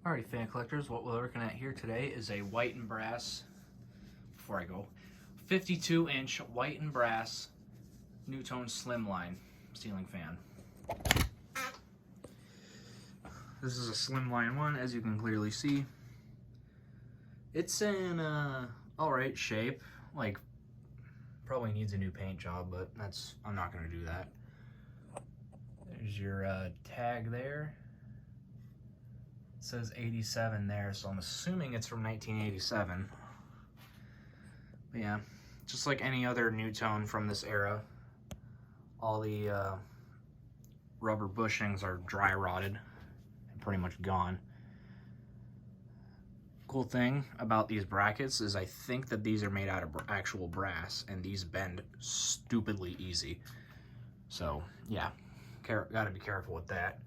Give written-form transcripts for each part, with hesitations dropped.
Alright, fan collectors, what we're looking at here today is a white and brass, before I go, 52-inch white and brass Nutone Slimline ceiling fan. This is a Slimline one, as you can clearly see. It's in alright shape, like probably needs a new paint job, but I'm not going to do that. There's your tag there. It says 87 there, so I'm assuming it's from 1987. But yeah, just like any other Nutone from this era, all the rubber bushings are dry rotted and pretty much gone. Cool thing about these brackets is I think that these are made out of actual brass, and these bend stupidly easy. So yeah, gotta be careful with that.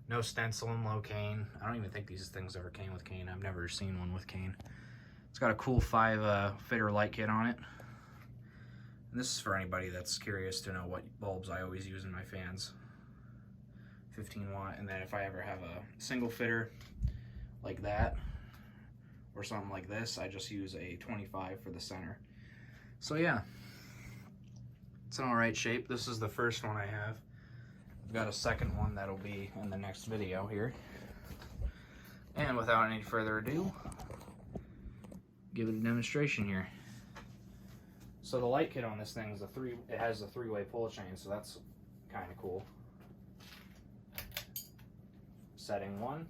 No stencil and low cane. I don't even think these things ever came with cane. I've never seen one with cane. It's got a cool 5 fitter light kit on it. And this is for anybody that's curious to know what bulbs I always use in my fans. 15 watt, and then if I ever have a single fitter like that, or something like this, I just use a 25 for the center. So yeah, it's in all right shape. This is the first one I have. I've got a second one that'll be in the next video here. And without any further ado, give it a demonstration here. So the light kit on this thing is it has a 3-way pull chain, so that's kind of cool. Setting 1.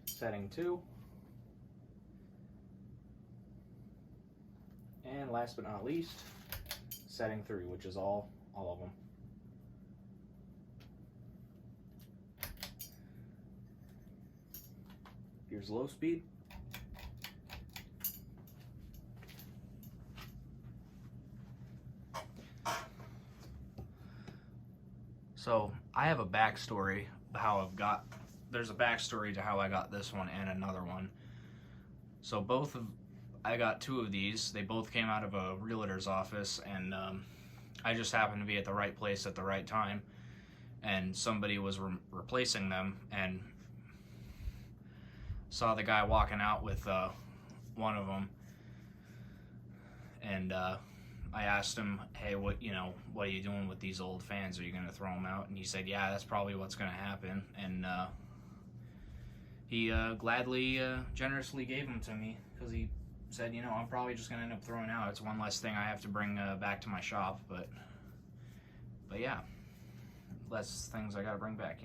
Setting 2. And last but not least, setting 3, which is all of them. Here's low speed. So I have a backstory there's a backstory to how I got this one and another one. So I got 2 of these. They both came out of a realtor's office, and I just happened to be at the right place at the right time, and somebody was replacing them and saw the guy walking out with one of them, and I asked him, hey, what are you doing with these old fans? Are you gonna throw them out? And he said, yeah, that's probably what's gonna happen. And he gladly, generously gave them to me, because he said, I'm probably just gonna end up throwing out. It's one less thing I have to bring back to my shop, but yeah, less things I gotta bring back,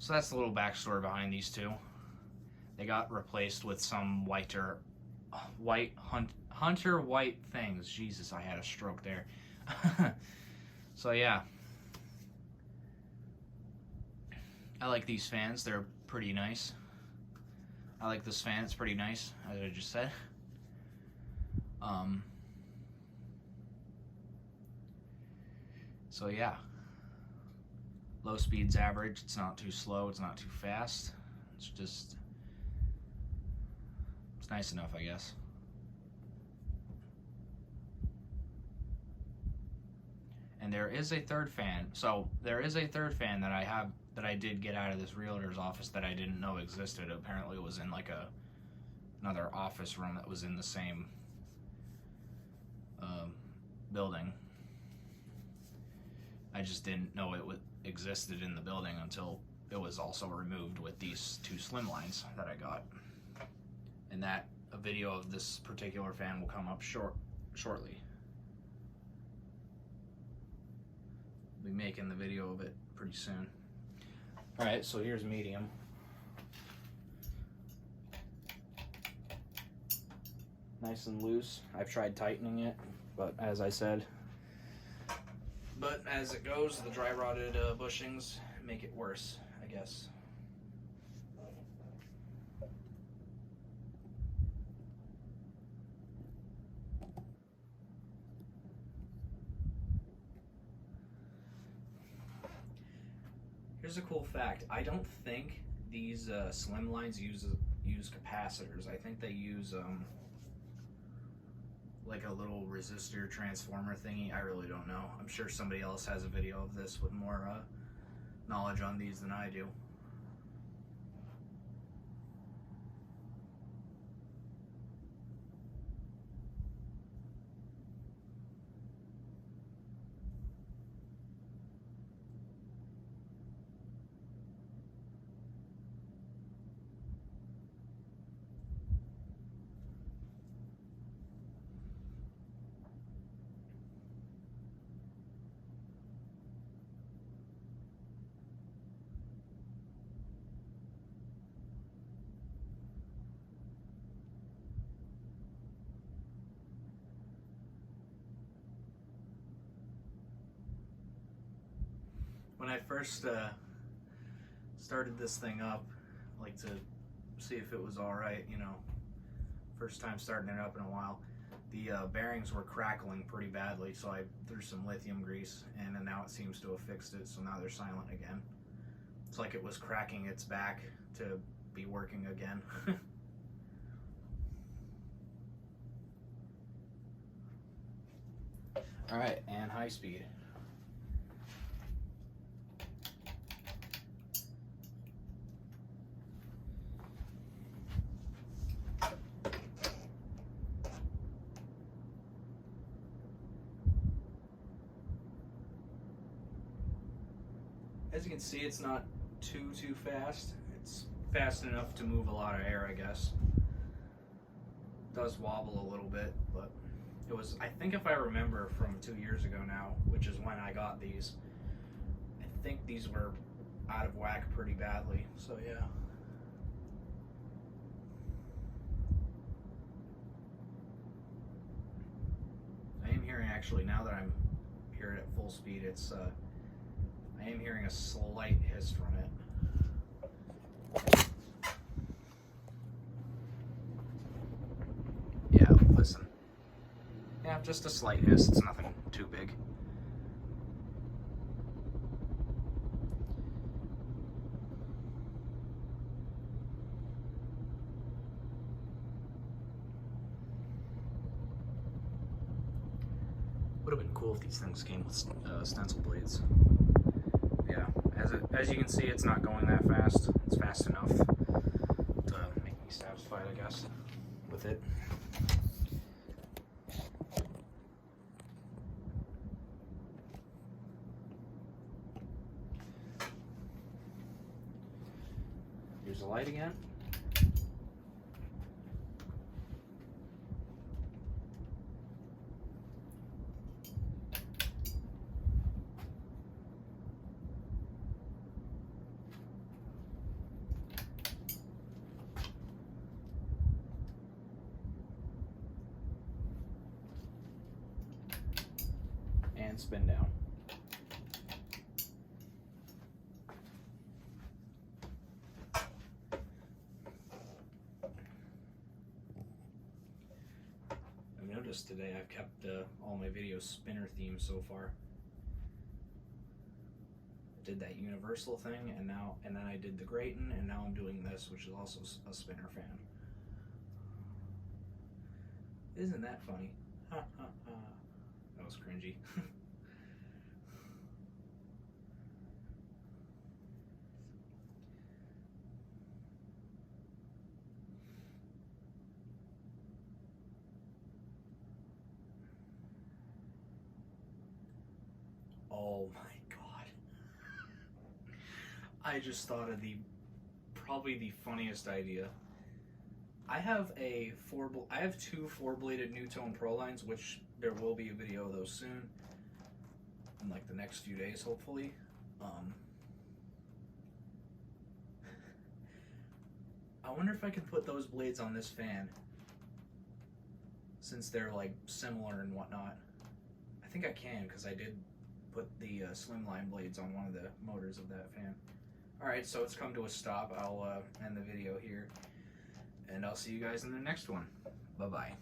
So that's the little backstory behind these 2. They got replaced with some hunter white things. Jesus, I had a stroke there. So yeah, I like these fans. They're pretty nice. I like this fan. It's pretty nice, as I just said. So yeah, low speed's average. It's not too slow. It's not too fast. It's nice enough, I guess. And there is a third fan. So there is a third fan that I did get out of this realtor's office that I didn't know existed. Apparently it was in like another office room that was in the same building. I just didn't know it existed in the building until it was also removed with these 2 Slimlines that I got. And a video of this particular fan will come up shortly. I'll be making the video of it pretty soon. Alright, so here's medium. Nice and loose. I've tried tightening it, but as I said, as it goes, the dry rotted bushings make it worse, I guess. Here's a cool fact. I don't think these Slimlines use capacitors. I think they use like a little resistor transformer thingy. I really don't know. I'm sure somebody else has a video of this with more knowledge on these than I do. When I first started this thing up, like to see if it was all right, you know, first time starting it up in a while, the bearings were crackling pretty badly, so I threw some lithium grease in, and now it seems to have fixed it, so now they're silent again. It's like it was cracking its back to be working again. All right, and high speed. As you can see, it's not too fast. It's fast enough to move a lot of air, I guess. It does wobble a little bit, but it was, I think if I remember from 2 years ago now, which is when I got these, I think these were out of whack pretty badly, so yeah. I am hearing, actually, now that I'm here at full speed, it's I am hearing a slight hiss from it. Yeah, listen. Yeah, just a slight hiss. It's nothing too big. Would have been cool if these things came with stencil blades. Yeah, as you can see, it's not going that fast. It's fast enough to make me satisfied, I guess, with it. Here's the light again. And spin down. I've noticed today I've kept all my videos spinner themed so far. I did that universal thing, and then I did the gratin, and now I'm doing this, which is also a spinner fan. Isn't that funny? Ha ha ha. That was cringy. Oh my god. I just thought of probably the funniest idea. I have two 4-bladed Nutone Pro lines, which there will be a video of those soon, in like the next few days, hopefully. I wonder if I can put those blades on this fan, since they're like similar and whatnot. I think I can, because I did put the Slimline blades on one of the motors of that fan. Alright, so it's come to a stop. I'll end the video here, and I'll see you guys in the next one. Bye-bye.